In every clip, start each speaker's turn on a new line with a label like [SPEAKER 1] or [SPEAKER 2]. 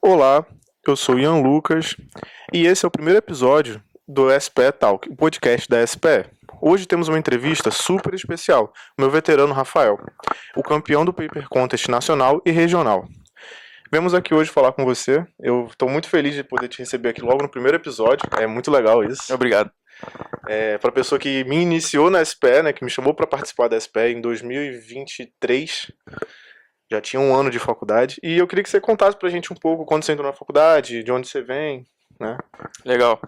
[SPEAKER 1] Olá, eu sou Ian Lucas e esse é o primeiro episódio do SPE Talk, o podcast da SPE. Hoje temos uma entrevista super especial, o meu veterano Rafael, o campeão do Paper Contest nacional e regional. Vemos aqui hoje falar com você. Eu estou muito feliz de poder te receber aqui logo no primeiro episódio. É muito legal isso.
[SPEAKER 2] Obrigado.
[SPEAKER 1] Para a pessoa que me iniciou na SPE, né, que me chamou para participar da SPE em 2023. Já tinha um ano de faculdade. E eu queria que você contasse pra gente um pouco quando você entrou na faculdade, de onde você vem, né?
[SPEAKER 2] Legal.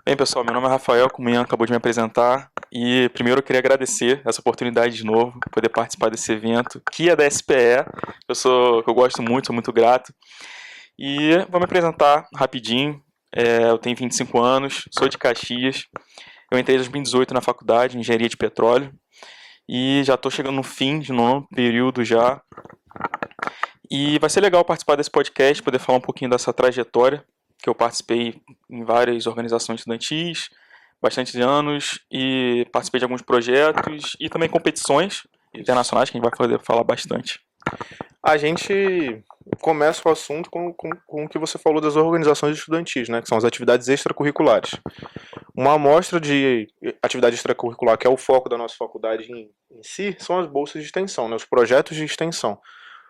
[SPEAKER 2] Bem, pessoal, meu nome é Rafael, como o Ian acabou de me apresentar. E primeiro eu queria agradecer essa oportunidade de novo, poder participar desse evento, que é da SPE. Que eu gosto muito, sou muito grato. E vou me apresentar rapidinho. Eu tenho 25 anos, sou de Caxias. Eu entrei em 2018 na faculdade, Engenharia de Petróleo. E já estou chegando no fim de novo período já. E vai ser legal participar desse podcast, poder falar um pouquinho dessa trajetória, que eu participei em várias organizações estudantis, bastantes anos, e participei de alguns projetos e também competições internacionais, que a gente vai poder falar bastante.
[SPEAKER 1] A gente começa o assunto com o que você falou das organizações estudantis, né? Que são as atividades extracurriculares. Uma amostra de atividade extracurricular, que é o foco da nossa faculdade em si, são as bolsas de extensão, né? Os projetos de extensão.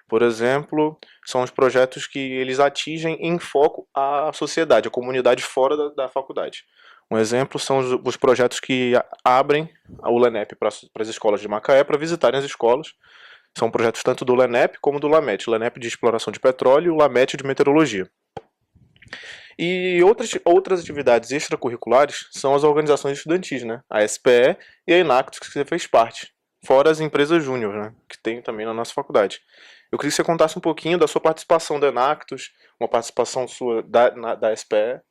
[SPEAKER 1] Por exemplo, são os projetos que eles atingem em foco a sociedade, a comunidade fora da faculdade. Um exemplo são os projetos que abrem o LENEP para as escolas de Macaé para visitarem as escolas. São projetos tanto do LENEP como do LAMET. O LENEP de exploração de petróleo e o LAMET de meteorologia. E outras atividades extracurriculares são as organizações estudantis, né? A SPE e a Enactus, que você fez parte. Fora as empresas júnior, né? Que tem também na nossa faculdade. Eu queria que você contasse um pouquinho da sua participação da Enactus, uma participação sua da SPE.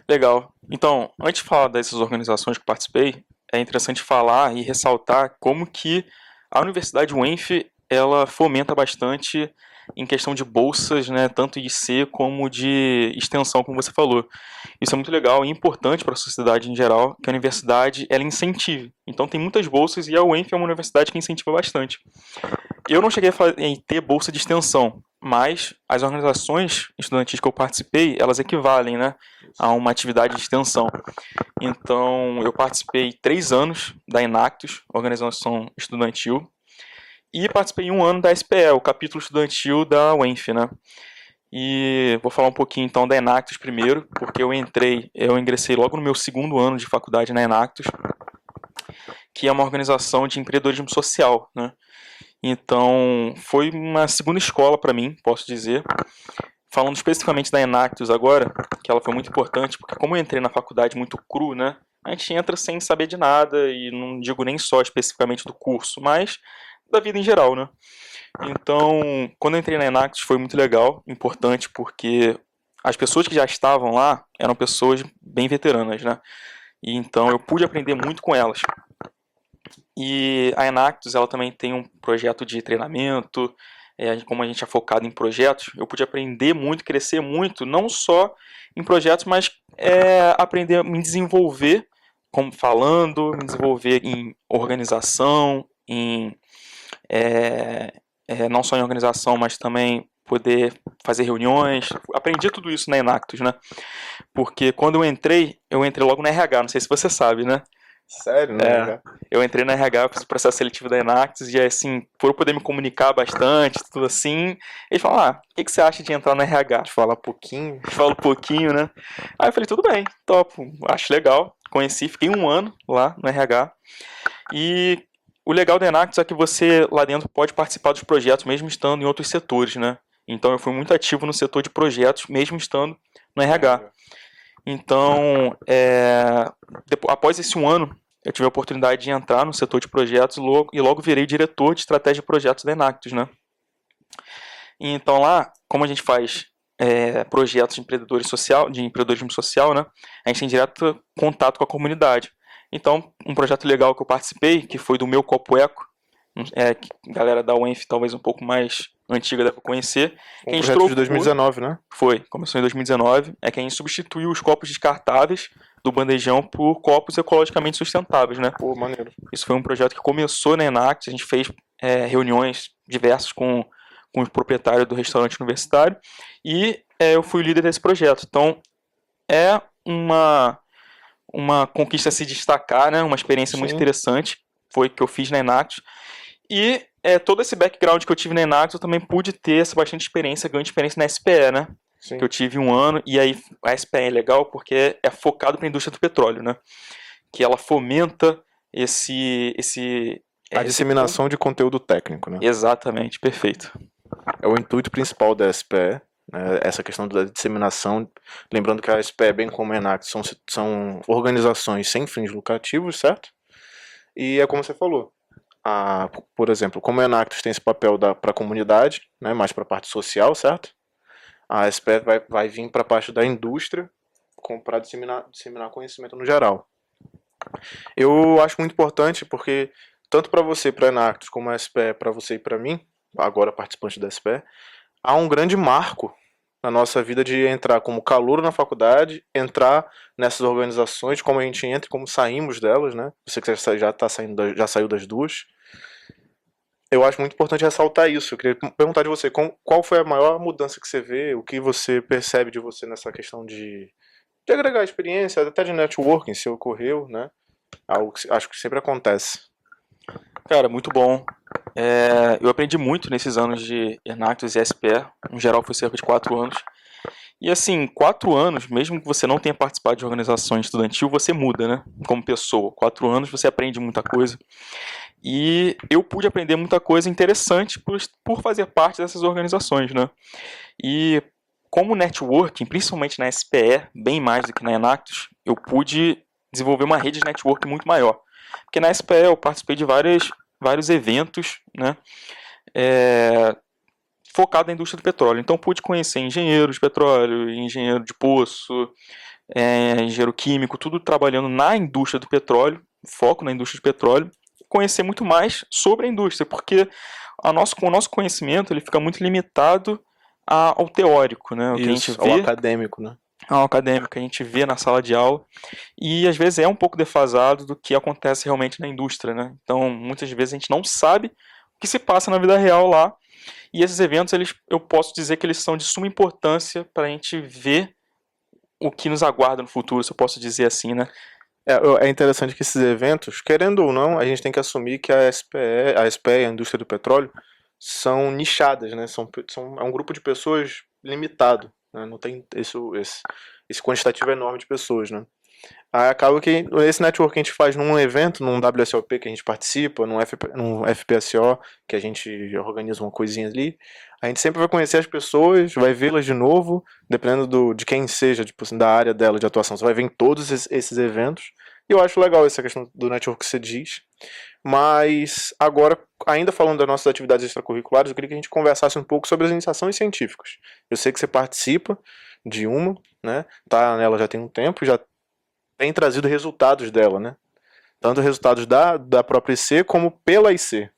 [SPEAKER 2] Legal. Então, antes de falar dessas organizações que participei, é interessante falar e ressaltar como que a Universidade UENF ela fomenta bastante em questão de bolsas, né, tanto de IC como de extensão, como você falou. Isso é muito legal e importante para a sociedade em geral, que a universidade ela incentive. Então tem muitas bolsas e a UENF é uma universidade que incentiva bastante. Eu não cheguei a ter bolsa de extensão, mas as organizações estudantis que eu participei, elas equivalem, né, a uma atividade de extensão. Então, eu participei 3 anos da Enactus, organização estudantil, e participei 1 ano da SPE, o capítulo estudantil da UENF, né. E vou falar um pouquinho então da Enactus primeiro, porque eu ingressei logo no meu 2º ano de faculdade na Enactus, que é uma organização de empreendedorismo social, né. Então, foi uma segunda escola para mim, posso dizer. Falando especificamente da Enactus agora, que ela foi muito importante, porque como eu entrei na faculdade muito cru, né, a gente entra sem saber de nada, e não digo nem só especificamente do curso, mas da vida em geral, né. Então, quando eu entrei na Enactus foi muito legal, importante, porque as pessoas que já estavam lá eram pessoas bem veteranas, né, e então eu pude aprender muito com elas. E a Enactus ela também tem um projeto de treinamento, como a gente é focado em projetos, eu pude aprender muito, crescer muito, não só em projetos, mas aprender a me desenvolver como falando, me desenvolver em organização, não só em organização, mas também poder fazer reuniões. Aprendi tudo isso na Enactus, né? Porque quando eu entrei logo na RH, não sei se você sabe, né?
[SPEAKER 1] Sério, né?
[SPEAKER 2] Eu entrei na RH, fiz o processo seletivo da Enactus e assim, por eu poder me comunicar bastante, tudo assim, eles falaram, o que você acha de entrar no RH?
[SPEAKER 1] Fala pouquinho.
[SPEAKER 2] Fala um pouquinho, né? Aí eu falei, tudo bem, topo, acho legal. Conheci, fiquei 1 ano lá no RH. E o legal da Enactus é que você lá dentro pode participar dos projetos, mesmo estando em outros setores, né? Então eu fui muito ativo no setor de projetos, mesmo estando no RH. Então, após esse 1 ano, eu tive a oportunidade de entrar no setor de projetos e logo virei diretor de estratégia de projetos da Enactus, né? Então lá, como a gente faz projetos de empreendedorismo social, né? A gente tem direto contato com a comunidade. Então, um projeto legal que eu participei, que foi do Meu Copo Eco, que a galera da UENF talvez um pouco mais antiga deve conhecer.
[SPEAKER 1] Um projeto de 2019, né?
[SPEAKER 2] Foi, começou em 2019. É que a gente substituiu os copos descartáveis do bandejão por copos ecologicamente sustentáveis, né?
[SPEAKER 1] Pô, maneiro.
[SPEAKER 2] Isso foi um projeto que começou na Enactus, a gente fez reuniões diversas com o proprietário do restaurante universitário e eu fui o líder desse projeto. Então, é uma conquista a se destacar, né? Uma experiência muito
[SPEAKER 1] Sim,
[SPEAKER 2] interessante. Foi que eu fiz na Enactus. E todo esse background que eu tive na Enactus, eu também pude ter essa bastante experiência, grande experiência na SPE, né? Que
[SPEAKER 1] sim.
[SPEAKER 2] eu tive 1 ano. E aí, a SPE é legal porque é focado para a indústria do petróleo, né? Que ela fomenta
[SPEAKER 1] A
[SPEAKER 2] esse ponto.
[SPEAKER 1] disseminação de conteúdo técnico, né?
[SPEAKER 2] Exatamente, perfeito.
[SPEAKER 1] É o intuito principal da SPE, né? Essa questão da disseminação. Lembrando que a SPE, bem como a ENAC, são organizações sem fins lucrativos, certo? E é como você falou. Por exemplo, como a Enactus tem esse papel para a comunidade, né, mais para a parte social, certo? A SPE vai vir para a parte da indústria para disseminar conhecimento no geral. Eu acho muito importante porque, tanto para você, para a Enactus, como a SPE, para você e para mim, agora participante da SPE, há um grande marco na nossa vida de entrar como calouro na faculdade, entrar nessas organizações, como a gente entra e como saímos delas, né? Você que já tá saindo, já saiu das duas. Eu acho muito importante ressaltar isso. Eu queria perguntar de você, qual foi a maior mudança que você vê, o que você percebe de você nessa questão de agregar experiência, até de networking, se ocorreu, né? Algo que acho que sempre acontece.
[SPEAKER 2] Cara, muito bom. Eu aprendi muito nesses anos de Enactus e SPE. No geral, foi cerca de 4 anos. E assim, 4 anos, mesmo que você não tenha participado de organização estudantil, você muda, né? Como pessoa. 4 anos você aprende muita coisa. E eu pude aprender muita coisa interessante por fazer parte dessas organizações, né? E como networking, principalmente na SPE, bem mais do que na Enactus, eu pude desenvolver uma rede de networking muito maior. Porque na SPE eu participei de vários eventos, né? Focado na indústria do petróleo. Então pude conhecer engenheiro de petróleo, engenheiro de poço, engenheiro químico, tudo trabalhando na indústria do petróleo, foco na indústria do petróleo, conhecer muito mais sobre a indústria, porque o nosso conhecimento ele fica muito limitado ao teórico, né? O que a gente
[SPEAKER 1] Isso, ao
[SPEAKER 2] vê
[SPEAKER 1] acadêmico, né?
[SPEAKER 2] ao acadêmico, que a gente vê na sala de aula, e às vezes é um pouco defasado do que acontece realmente na indústria, né? Então, muitas vezes a gente não sabe o que se passa na vida real lá, e esses eventos, eu posso dizer que eles são de suma importância para a gente ver o que nos aguarda no futuro, se eu posso dizer assim, né?
[SPEAKER 1] É interessante que esses eventos, querendo ou não, a gente tem que assumir que a SPE, a indústria do petróleo, são nichadas, né? É um grupo de pessoas limitado, né? Não tem esse quantitativo enorme de pessoas, né? Aí acaba que esse network que a gente faz num evento, num WSOP que a gente participa, num FPSO que a gente organiza uma coisinha ali, a gente sempre vai conhecer as pessoas, vai vê-las de novo, dependendo de quem seja, tipo assim, da área dela de atuação. Você vai ver em todos esses eventos. E eu acho legal essa questão do network que você diz. Mas agora, ainda falando das nossas atividades extracurriculares, eu queria que a gente conversasse um pouco sobre as iniciações científicas. Eu sei que você participa de uma, né? Tá nela já tem um tempo, já tem trazido resultados dela, né? Tanto resultados da própria IC como pela IC,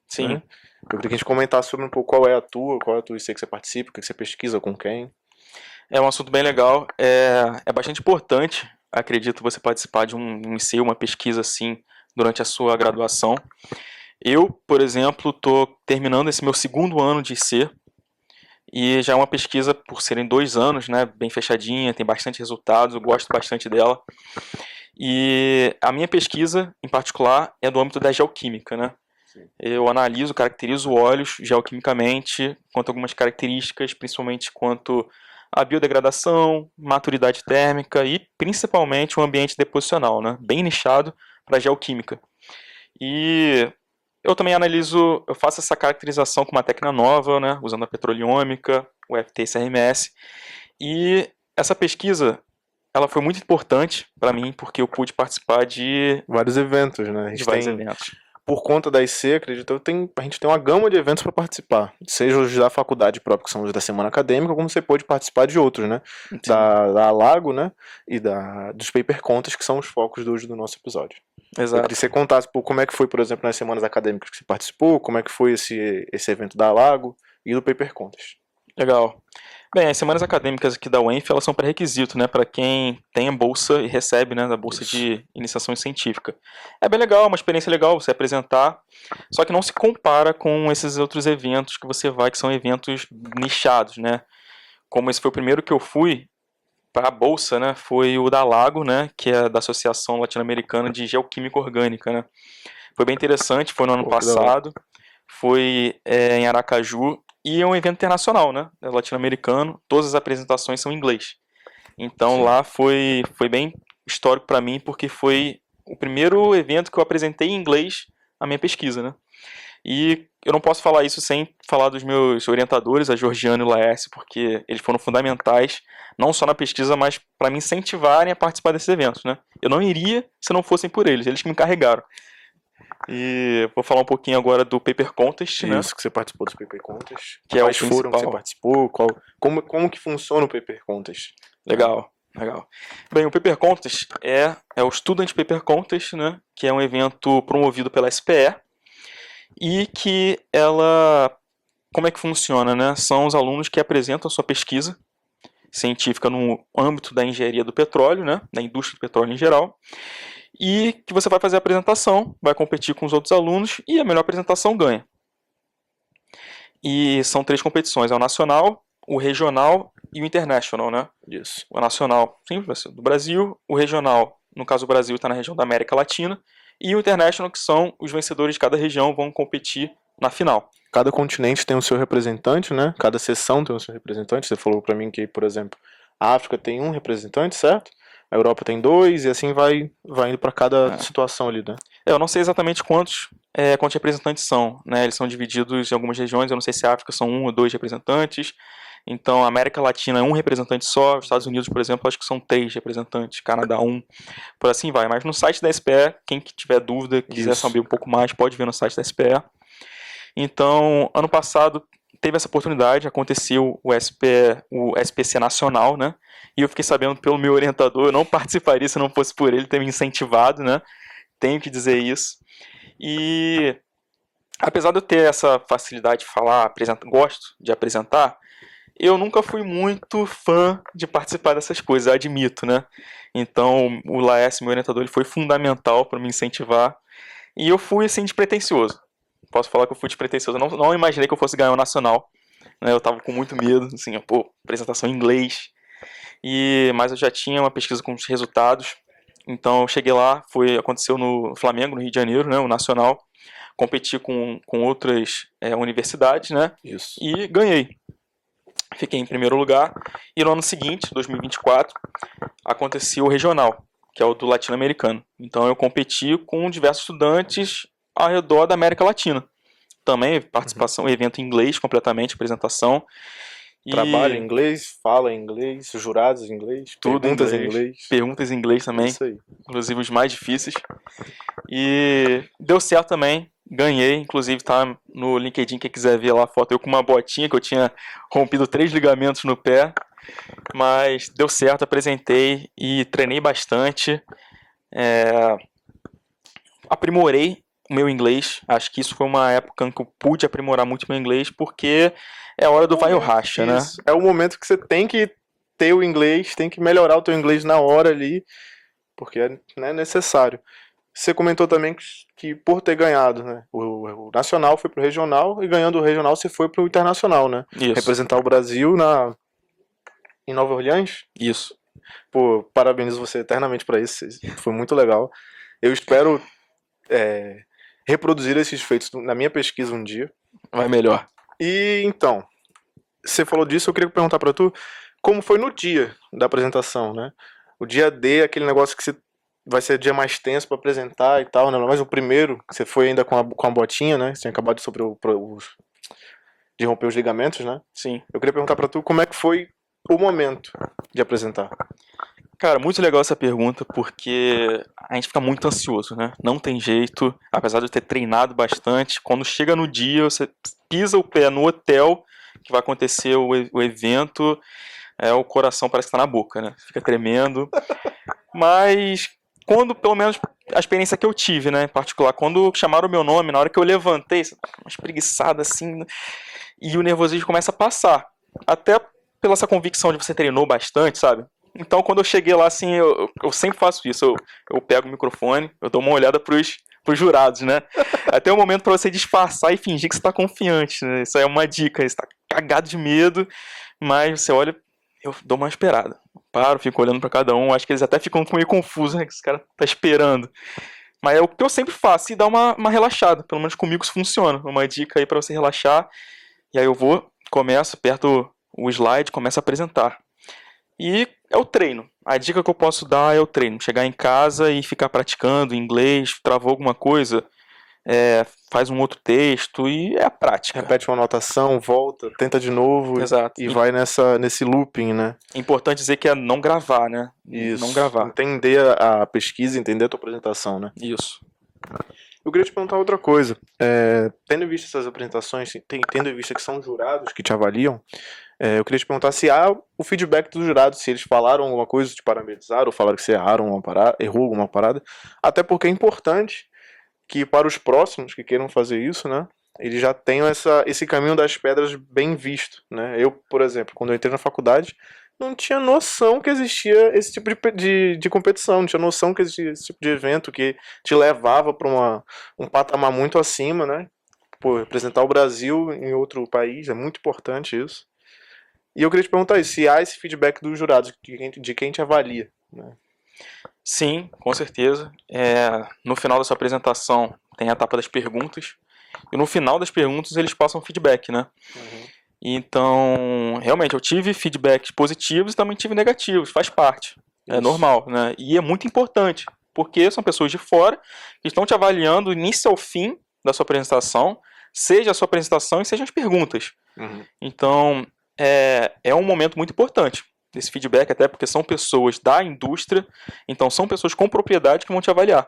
[SPEAKER 2] Sim,
[SPEAKER 1] né? Eu queria que a gente comentasse sobre um pouco qual é a tua IC que você participa, o que você pesquisa, com quem.
[SPEAKER 2] é um assunto bem legal. É bastante importante, acredito, você participar de um IC, uma pesquisa assim, durante a sua graduação. Eu, por exemplo, estou terminando esse meu 2º ano de IC, e já é uma pesquisa, por serem 2 anos, né, bem fechadinha, tem bastante resultados, eu gosto bastante dela. E a minha pesquisa, em particular, é do âmbito da geoquímica, né?
[SPEAKER 1] Sim.
[SPEAKER 2] Eu analiso, caracterizo óleos geoquimicamente, quanto a algumas características, principalmente quanto a biodegradação, maturidade térmica e principalmente o ambiente deposicional, né? Bem nichado para geoquímica. E eu também analiso, eu faço essa caracterização com uma técnica nova, né? Usando a petroliômica, o FT-CRMS. E essa pesquisa, ela foi muito importante para mim, porque eu pude participar
[SPEAKER 1] Vários eventos, né? A
[SPEAKER 2] de
[SPEAKER 1] gente
[SPEAKER 2] vários
[SPEAKER 1] tem,
[SPEAKER 2] eventos.
[SPEAKER 1] por conta da IC, acredito, a gente tem uma gama de eventos para participar. Seja os da faculdade própria, que são os da semana acadêmica, como você pode participar de outros, né?
[SPEAKER 2] Sim,
[SPEAKER 1] Da Lago, né? E dos Paper Contas, que são os focos de hoje do nosso episódio. Eu queria que
[SPEAKER 2] exato.
[SPEAKER 1] você contasse como é que foi, por exemplo, nas semanas acadêmicas que você participou, como é que foi esse evento da Lago e do Paper Contas.
[SPEAKER 2] Legal. Bem, as semanas acadêmicas aqui da UENF, elas são pré-requisito, né, para quem tem a bolsa e recebe, né, da bolsa
[SPEAKER 1] Isso.
[SPEAKER 2] de iniciação científica. É bem legal, uma experiência legal você apresentar, só que não se compara com esses outros eventos que você vai, que são eventos nichados, né, como esse foi o primeiro que eu fui para a bolsa, né, foi o da Lago, né, que é da Associação Latino-Americana de Geoquímica Orgânica, né. Foi bem interessante, foi no ano
[SPEAKER 1] Pô, que da hora.
[SPEAKER 2] passado, foi em Aracaju, e é um evento internacional, né, latino-americano, todas as apresentações são em inglês. Então
[SPEAKER 1] Sim.
[SPEAKER 2] lá foi bem histórico para mim, porque foi o primeiro evento que eu apresentei em inglês a minha pesquisa, né. E eu não posso falar isso sem falar dos meus orientadores, a Georgiana e o Laércio, porque eles foram fundamentais, não só na pesquisa, mas para me incentivarem a participar desses eventos, né? Eu não iria se não fossem por eles que me carregaram. E vou falar um pouquinho agora do Paper Contest, né?
[SPEAKER 1] Isso, que você participou dos Paper Contest.
[SPEAKER 2] Que é o
[SPEAKER 1] Quais foram que você
[SPEAKER 2] principal.
[SPEAKER 1] participou? Como que funciona o Paper Contest?
[SPEAKER 2] Legal, legal. Bem, o Paper Contest é o Student Paper Contest, né? Que é um evento promovido pela SPE e que ela... Como é que funciona, né? São os alunos que apresentam a sua pesquisa científica no âmbito da engenharia do petróleo, né? Da indústria do petróleo em geral. E que você vai fazer a apresentação, vai competir com os outros alunos e a melhor apresentação ganha. E são 3 competições, é o nacional, o regional e o international, né?
[SPEAKER 1] Isso.
[SPEAKER 2] O nacional, sim, vai ser do Brasil, o regional, no caso o Brasil está na região da América Latina, e o international, que são os vencedores de cada região, vão competir na final.
[SPEAKER 1] Cada continente tem o seu representante, né? Cada seção tem o seu representante. Você falou para mim que, por exemplo, a África tem um representante, certo? A Europa tem 2 e assim vai indo para cada situação ali, né?
[SPEAKER 2] Eu não sei exatamente quantos representantes são, né? Eles são divididos em algumas regiões, eu não sei se a África são 1 ou 2 representantes, então a América Latina é um representante só, os Estados Unidos, por exemplo, acho que são 3 representantes, Canadá 1, por assim vai. Mas no site da SPE, quem tiver dúvida, quiser saber um pouco mais, pode ver no site da SPE. Então, ano passado teve essa oportunidade, aconteceu o SPC Nacional, né? E eu fiquei sabendo pelo meu orientador, eu não participaria se não fosse por ele ter me incentivado, né? Tenho que dizer isso. E apesar de eu ter essa facilidade de falar, gosto de apresentar, eu nunca fui muito fã de participar dessas coisas, eu admito, né? Então, o Laércio, meu orientador, ele foi fundamental para me incentivar. E eu fui, assim, despretensioso. Posso falar que eu fui despretensioso. Eu não imaginei que eu fosse ganhar o nacional. Né? Eu tava com muito medo, assim, pô, apresentação em inglês. Mas eu já tinha uma pesquisa com os resultados. Então eu cheguei lá, aconteceu no Flamengo, no Rio de Janeiro, né, o nacional. Competi com outras universidades, né?
[SPEAKER 1] Isso.
[SPEAKER 2] E ganhei. Fiquei em primeiro lugar. E no ano seguinte, 2024, aconteceu o regional, que é o do latino-americano. Então eu competi com diversos estudantes ao redor da América Latina. Também participação, evento em inglês, completamente, apresentação.
[SPEAKER 1] Trabalho em inglês, fala em inglês, jurados em inglês,
[SPEAKER 2] Tudo
[SPEAKER 1] perguntas em inglês.
[SPEAKER 2] Perguntas em inglês também.
[SPEAKER 1] Isso aí.
[SPEAKER 2] Inclusive os mais difíceis. E deu certo também. Ganhei, inclusive tá no LinkedIn, quem quiser ver lá a foto, eu com uma botinha que eu tinha rompido 3 ligamentos no pé. Mas deu certo, apresentei e treinei bastante. Aprimorei o meu inglês. Acho que isso foi uma época em que eu pude aprimorar muito meu inglês, porque é a hora do vai ou racha, né?
[SPEAKER 1] É o momento que você tem que ter o inglês, tem que melhorar o teu inglês na hora ali, porque é necessário. Você comentou também que por ter ganhado, né, o nacional foi pro regional, e ganhando o regional você foi pro internacional, né?
[SPEAKER 2] Isso.
[SPEAKER 1] Representar o Brasil em Nova Orleans.
[SPEAKER 2] Isso.
[SPEAKER 1] Pô, parabenizo você eternamente para isso, foi muito legal. Eu espero reproduzir esses feitos na minha pesquisa um dia.
[SPEAKER 2] Vai melhor.
[SPEAKER 1] E então, você falou disso, eu queria perguntar para tu como foi no dia da apresentação, né? O dia D, aquele negócio que vai ser o dia mais tenso para apresentar e tal, né? Mas o primeiro, você foi ainda com a botinha, né? Você tinha acabado de de romper os ligamentos, né?
[SPEAKER 2] Sim.
[SPEAKER 1] Eu queria perguntar para tu como é que foi o momento de apresentar.
[SPEAKER 2] Cara, muito legal essa pergunta, porque a gente fica muito ansioso, né? Não tem jeito, apesar de eu ter treinado bastante, quando chega no dia, você pisa o pé no hotel que vai acontecer o evento, o coração parece que tá na boca, né? Fica tremendo. Mas quando, pelo menos, a experiência que eu tive, né, em particular, quando chamaram o meu nome, na hora que eu levantei, uma espreguiçada assim, e o nervosismo começa a passar. Até pela essa convicção de você treinou bastante, sabe? Então, quando eu cheguei lá, assim, eu sempre faço isso. Eu pego o microfone, eu dou uma olhada pros jurados, né? Até o momento pra você disfarçar e fingir que você tá confiante, né? Isso aí é uma dica. Você tá cagado de medo, mas você olha, eu dou uma esperada. Paro, fico olhando pra cada um, acho que eles até ficam meio confusos, né, que esse cara tá esperando. Mas é o que eu sempre faço, e dá uma relaxada, pelo menos comigo isso funciona. Uma dica aí pra você relaxar, e aí eu vou, começo, aperto o slide, começo a apresentar. E é o treino. A dica que eu posso dar é o treino. Chegar em casa e ficar praticando inglês, travou alguma coisa, faz um outro texto e é a prática.
[SPEAKER 1] Repete uma anotação, volta, tenta de novo
[SPEAKER 2] Exato.
[SPEAKER 1] e vai nesse looping, né?
[SPEAKER 2] É importante dizer que é não gravar, né?
[SPEAKER 1] Isso.
[SPEAKER 2] Não gravar.
[SPEAKER 1] Entender a pesquisa, entender a tua apresentação, né?
[SPEAKER 2] Isso.
[SPEAKER 1] Eu queria te perguntar outra coisa. Tendo em vista essas apresentações, tendo em vista que são jurados que te avaliam, eu queria te perguntar se há o feedback dos jurados, se eles falaram alguma coisa, te parabenizaram, ou falaram que você errou alguma parada. Até porque é importante que para os próximos que queiram fazer isso, né, eles já tenham esse caminho das pedras bem visto, né? Eu, por exemplo, quando eu entrei na faculdade, não tinha noção que existia esse tipo de competição, não tinha noção que existia esse tipo de evento que te levava para um patamar muito acima, né? Pô, representar o Brasil em outro país, é muito importante isso. E eu queria te perguntar isso, se há esse feedback dos jurados, de quem te avalia, né?
[SPEAKER 2] Sim, com certeza. No final da sua apresentação tem a etapa das perguntas. E no final das perguntas eles passam feedback, né?
[SPEAKER 1] Uhum.
[SPEAKER 2] Então, realmente, eu tive feedbacks positivos e também tive negativos, faz parte. É
[SPEAKER 1] Isso.
[SPEAKER 2] normal, né? E é muito importante, porque são pessoas de fora que estão te avaliando do início ao fim da sua apresentação, seja a sua apresentação e sejam as perguntas.
[SPEAKER 1] Uhum.
[SPEAKER 2] Então, é um momento muito importante desse feedback, até porque são pessoas da indústria, então são pessoas com propriedade que vão te avaliar.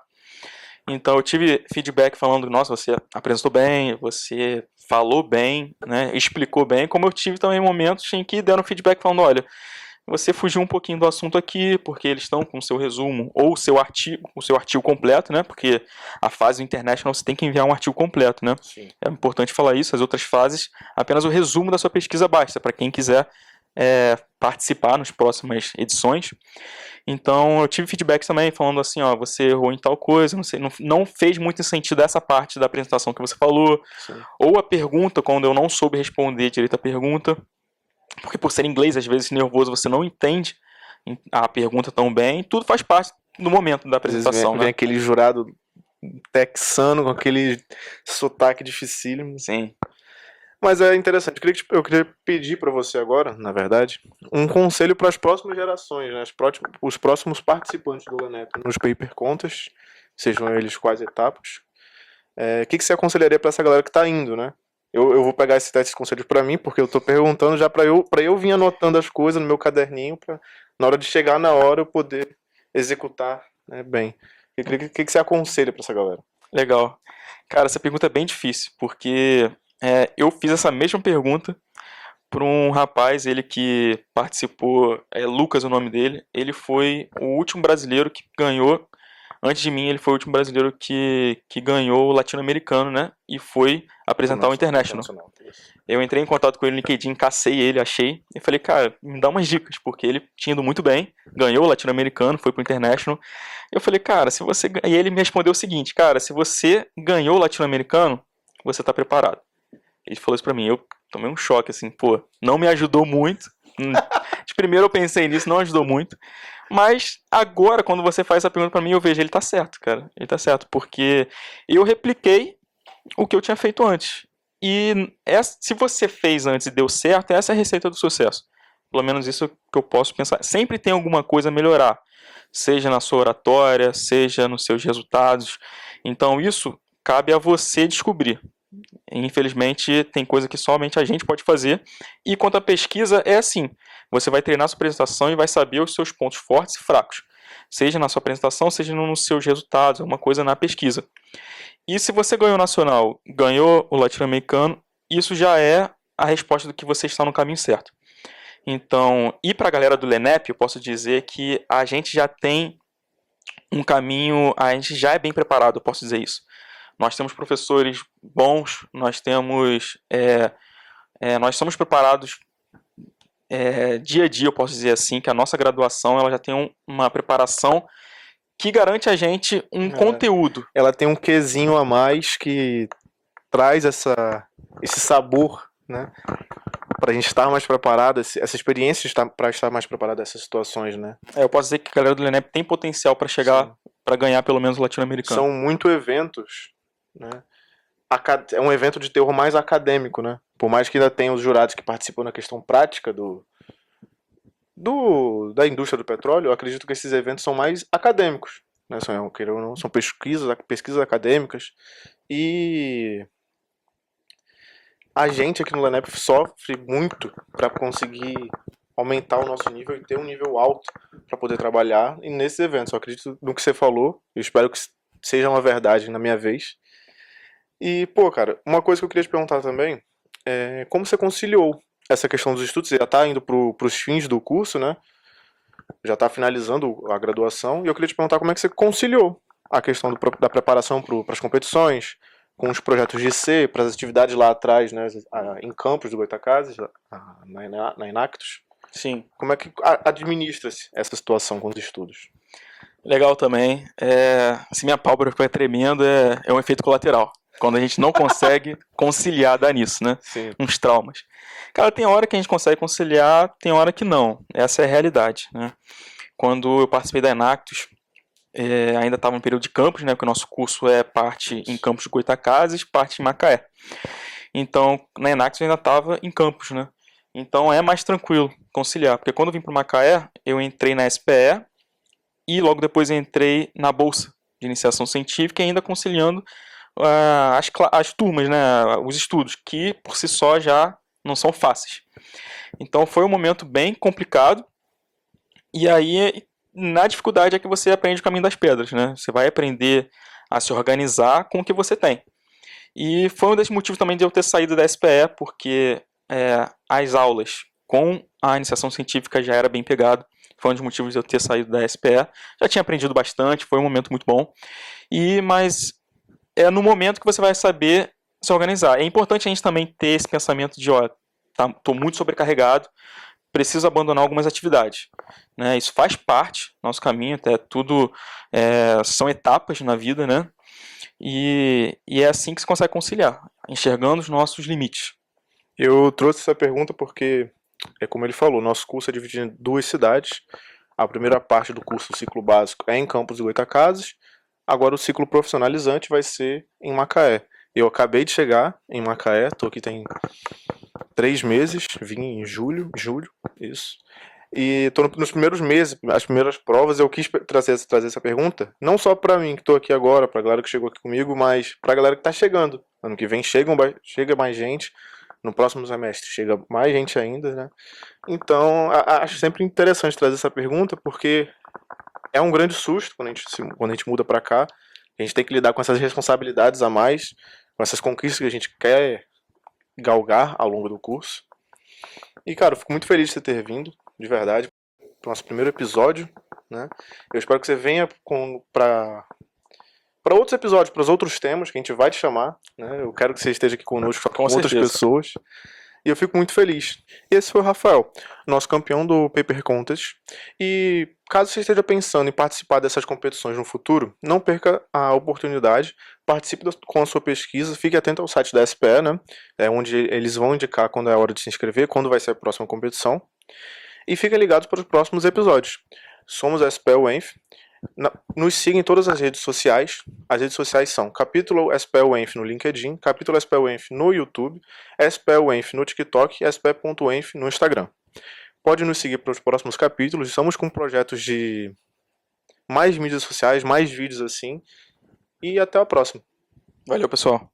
[SPEAKER 2] Então eu tive feedback falando, nossa, você apresentou bem, você falou bem, né, explicou bem, como eu tive também momentos em que deram feedback falando, olha, você fugiu um pouquinho do assunto aqui, porque eles estão com o seu resumo ou o seu artigo completo, né, porque a fase international você tem que enviar um artigo completo, né.
[SPEAKER 1] Sim.
[SPEAKER 2] É importante falar isso, as outras fases, apenas o resumo da sua pesquisa basta, para quem quiser participar nas próximas edições. Então eu tive feedbacks também falando assim, ó, você errou em tal coisa, não fez muito sentido essa parte da apresentação que você falou,
[SPEAKER 1] Sim.
[SPEAKER 2] ou a pergunta, quando eu não soube responder direito a pergunta, porque por ser inglês, às vezes nervoso, você não entende a pergunta tão bem, tudo faz parte do momento da
[SPEAKER 1] Às vezes
[SPEAKER 2] apresentação,
[SPEAKER 1] vem
[SPEAKER 2] né?
[SPEAKER 1] aquele jurado texano com aquele sotaque dificílimo.
[SPEAKER 2] Sim.
[SPEAKER 1] Mas é interessante. Eu queria pedir para você agora, na verdade, um conselho para as próximas gerações, né? Os próximos participantes do LENEP nos Paper Contest, sejam eles quais etapas. O que você aconselharia para essa galera que está indo, né? Eu vou pegar esse conselho para mim, porque eu estou perguntando já para eu vir anotando as coisas no meu caderninho, para na hora de chegar na hora eu poder executar, né, bem. O que você aconselha para essa galera?
[SPEAKER 2] Legal. Cara, essa pergunta é bem difícil, porque eu fiz essa mesma pergunta para um rapaz, ele que participou, Lucas o nome dele, ele foi o último brasileiro que ganhou, antes de mim ele foi o último brasileiro que ganhou o latino-americano, né, e foi apresentar o International. Eu entrei em contato com ele no LinkedIn, cacei ele, achei, e falei, cara, me dá umas dicas, porque ele tinha ido muito bem, ganhou o latino-americano, foi pro International. Eu falei, cara, se você... E ele me respondeu o seguinte, cara, se você ganhou o latino-americano, você tá preparado. Ele falou isso pra mim, eu tomei um choque, assim, pô, não me ajudou muito. De primeiro eu pensei nisso, não ajudou muito. Mas agora, quando você faz essa pergunta pra mim, eu vejo, ele tá certo, cara. Ele tá certo, porque eu repliquei o que eu tinha feito antes. E se você fez antes e deu certo, essa é a receita do sucesso. Pelo menos isso que eu posso pensar. Sempre tem alguma coisa a melhorar. Seja na sua oratória, seja nos seus resultados. Então isso cabe a você descobrir. Infelizmente, tem coisa que somente a gente pode fazer. E quanto à pesquisa, é assim. Você vai treinar a sua apresentação e vai saber os seus pontos fortes e fracos. Seja na sua apresentação, seja nos seus resultados, alguma coisa na pesquisa. E se você ganhou o nacional, ganhou o latino-americano, isso já é a resposta do que você está no caminho certo. Então, e para a galera do LENEP, eu posso dizer que a gente já tem um caminho, a gente já é bem preparado, eu posso dizer isso. Nós temos professores bons, nós somos preparados dia a dia, eu posso dizer assim, que a nossa graduação ela já tem uma preparação que garante a gente um conteúdo.
[SPEAKER 1] Ela tem um quezinho a mais que traz esse sabor, né? pra gente estar mais preparado, essa experiência para estar mais preparado nessas situações, né?
[SPEAKER 2] Eu posso dizer que a galera do LENEP tem potencial para chegar,
[SPEAKER 1] Sim.
[SPEAKER 2] para ganhar pelo menos o latino-americano.
[SPEAKER 1] São muito eventos, né? É um evento de terror mais acadêmico, né? Por mais que ainda tenha os jurados que participam na questão prática da indústria do petróleo, eu acredito que esses eventos são mais acadêmicos, né? São pesquisas acadêmicas, e a gente aqui no LENEP sofre muito para conseguir aumentar o nosso nível e ter um nível alto para poder trabalhar e nesses eventos. Eu acredito no que você falou, eu espero que seja uma verdade na minha vez. E, pô, cara, uma coisa que eu queria te perguntar também é como você conciliou essa questão dos estudos. Você já tá indo pros fins do curso, né? Já tá finalizando a graduação, e eu queria te perguntar como é que você conciliou a questão da preparação para as competições, com os projetos de C, para as atividades lá atrás, né, em campos do Goitacazes, na Inactus.
[SPEAKER 2] Sim.
[SPEAKER 1] Como é que administra-se essa situação com os estudos?
[SPEAKER 2] Legal também. Se minha pálpebra ficar tremendo, é um efeito colateral. Quando a gente não consegue conciliar, dá nisso, né?
[SPEAKER 1] Sim.
[SPEAKER 2] Uns traumas. Cara, tem hora que a gente consegue conciliar, tem hora que não. Essa é a realidade, né? Quando eu participei da Enactus, ainda estava no período de campus, né? Porque o nosso curso é parte em campus de Goitacazes, parte em Macaé. Então, na Enactus eu ainda estava em campus, né? Então é mais tranquilo conciliar. Porque quando eu vim para Macaé, eu entrei na SPE e logo depois eu entrei na Bolsa de Iniciação Científica, ainda conciliando as turmas, né, os estudos, que por si só já não são fáceis. Então foi um momento bem complicado, e aí na dificuldade é que você aprende o caminho das pedras, né? Você vai aprender a se organizar com o que você tem. E foi um dos motivos também de eu ter saído da SPE, porque as aulas com a iniciação científica já era bem pegado. Foi um dos motivos de eu ter saído da SPE. Já tinha aprendido bastante, foi um momento muito bom. Mas é no momento que você vai saber se organizar. É importante a gente também ter esse pensamento de, estou muito sobrecarregado, preciso abandonar algumas atividades, né? Isso faz parte do nosso caminho, até tudo são etapas na vida, né? E é assim que se consegue conciliar, enxergando os nossos limites.
[SPEAKER 1] Eu trouxe essa pergunta porque, como ele falou, nosso curso é dividido em 2 cidades. A primeira parte do curso, o ciclo básico, é em Campos do Goitacazes. Agora o ciclo profissionalizante vai ser em Macaé. Eu acabei de chegar em Macaé, tô aqui tem 3 meses, vim em julho, isso. E tô nos primeiros meses, as primeiras provas, eu quis trazer essa pergunta, não só pra mim que tô aqui agora, pra galera que chegou aqui comigo, mas pra galera que tá chegando. Ano que vem chega mais gente, no próximo semestre chega mais gente ainda, né? Então, acho sempre interessante trazer essa pergunta, porque é um grande susto quando a gente muda pra cá. A gente tem que lidar com essas responsabilidades a mais, com essas conquistas que a gente quer galgar ao longo do curso. E, cara, eu fico muito feliz de você ter vindo, de verdade, pro nosso primeiro episódio, né? Eu espero que você venha para outros episódios, para os outros temas que a gente vai te chamar, né? Eu quero que você esteja aqui conosco com outras pessoas. E eu fico muito feliz. E esse foi o Rafael, nosso campeão do Paper Contest. E caso você esteja pensando em participar dessas competições no futuro, não perca a oportunidade, participe com a sua pesquisa, fique atento ao site da SPE, né? Onde eles vão indicar quando é a hora de se inscrever, quando vai ser a próxima competição. E fiquem ligados para os próximos episódios. Somos a SPE UENF. Nos siga em todas as redes sociais. As redes sociais são Capítulo SPE UENF no LinkedIn, Capítulo SPE UENF no YouTube, SPE UENF no TikTok e SPE.UENF no Instagram. Pode nos seguir para os próximos capítulos. Estamos com projetos de mais mídias sociais, mais vídeos assim. E até a próxima.
[SPEAKER 2] Valeu, pessoal.